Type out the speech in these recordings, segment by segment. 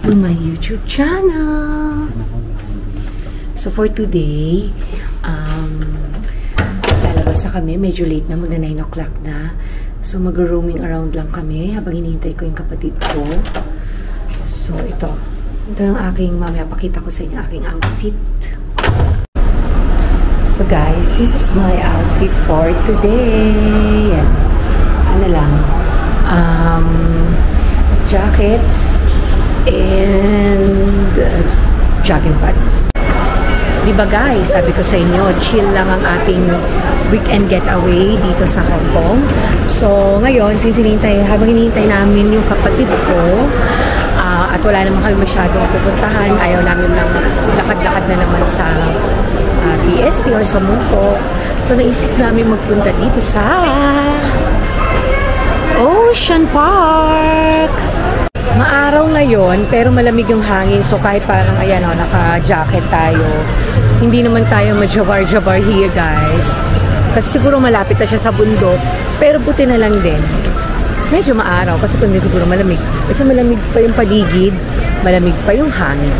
to my YouTube channel. So for today, lalabas na kami. Medyo late na, muna 9 o'clock na. So mag-roaming around lang kami habang hinihintay ko yung kapatid ko. So ito yung aking, mamaya pakita ko sa inyo aking outfit. So guys, this is my outfit for today. Yan. Ano lang, jacket and jogging pants. Diba guys, sabi ko sa inyo, chill lang ang ating weekend getaway dito sa Hong Kong. So ngayon, habang hinihintay namin yung kapatid ko, at wala naman kami masyadong pupuntahan, ayaw namin lang lakad-lakad na naman sa PST or sa Mungkok. So naisip namin magpunta dito sa Ocean Park. Maaraw ngayon, pero malamig yung hangin. So kahit parang, ayan o, naka-jacket tayo. Hindi naman tayo majabar-jabar here, guys. Kasi siguro malapit na siya sa bundok. Pero buti na lang din. Medyo maaraw kasi kundi siguro malamig. Kasi malamig pa yung paligid, malamig pa yung hangin.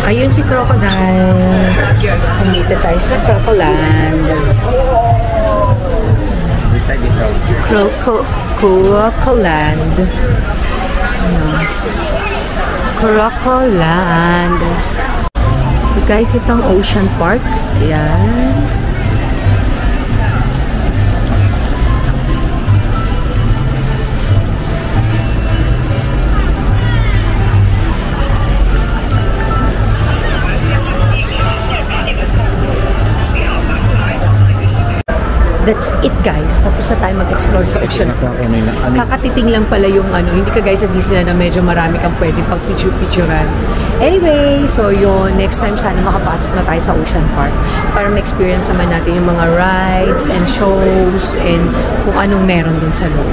Ayun si Crocodile. Nandito tayo sa Crocoland. Crocoland. Crocoland. So guys, itong Ocean Park. Ayan. That's it guys. Tapos na tayo mag-explore sa Ocean Park. Kakatiting lang pala yung hindi ka guys sa Disneyland na medyo marami kang pwedeng pag-picture-picturean. Anyway, so yun, next time sana makapasok na tayo sa Ocean Park para ma-experience naman natin yung mga rides and shows and kung anong meron dun sa loob.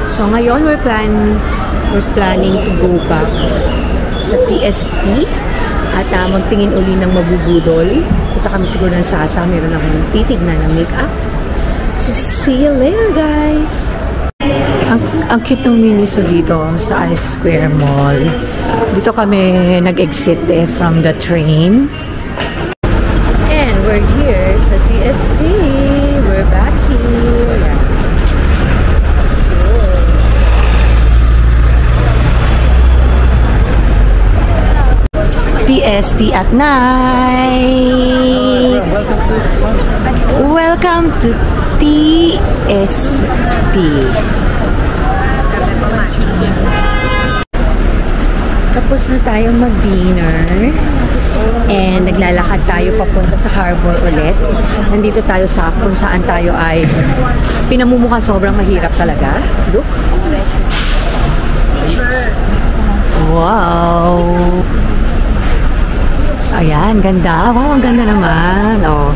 So ngayon, we're planning to go back sa PST at magtingin uli ng mabubudol. Punta kami siguro ng Sasa, meron akong titignan ng make-up. So, see you later, guys! Ang cute ng Miniso dito sa Ice Square Mall. Dito kami nag-exit from the train. And we're here sa TST. We're back here. PST at night. Welcome to TST. Tapos na tayo mag-dinner and naglalakad tayo papunta sa harbor ulit. Nandito tayo sa kung saan tayo ay pinamumukha sobrang mahirap talaga. Look. Wow. So, ayan, ganda. Wow, ang ganda naman. Oh.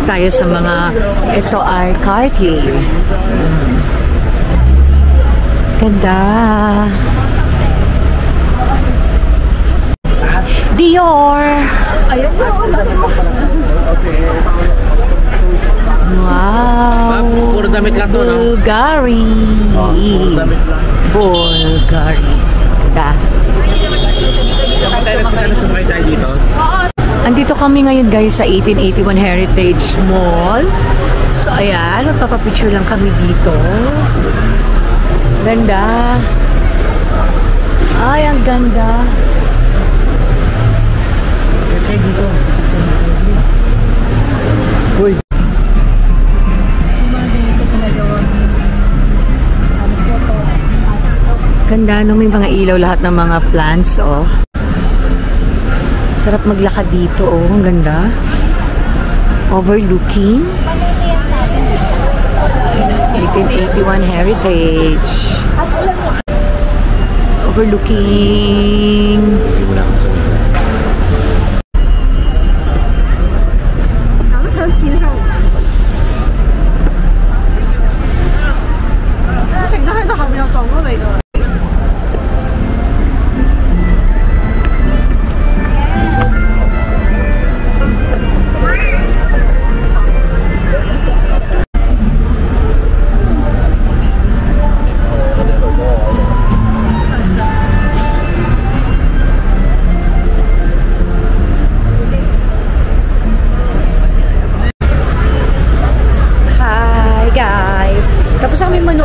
Tayo sa mga, ito ay Cartier. Ganda. Dior. Ayun. Wow. Puro damit lang to, no? Bulgari. Bulgari. Ganda. Kapag tayo nagsumakay tayo dito? Andito kami ngayon guys sa 1881 Heritage Mall. So ayan, magpapapicture lang kami dito. Ganda. Ay, ang ganda. Okay, dito. Uy. Ganda, no? May mga ilaw lahat ng mga plants, oh. Sarap maglakad dito, oh. Ang ganda. Overlooking. 1881 Heritage. Overlooking.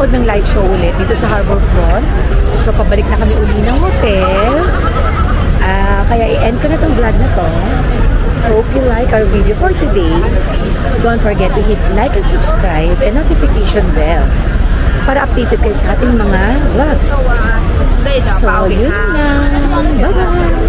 manood ng light show ulit dito sa Harborfront. So, pabalik na kami uli ng hotel. Kaya i-end ko na tong vlog na to. Hope you like our video for today. Don't forget to hit like and subscribe and notification bell para updated kayo sa ating mga vlogs. So, yun lang. Bye-bye!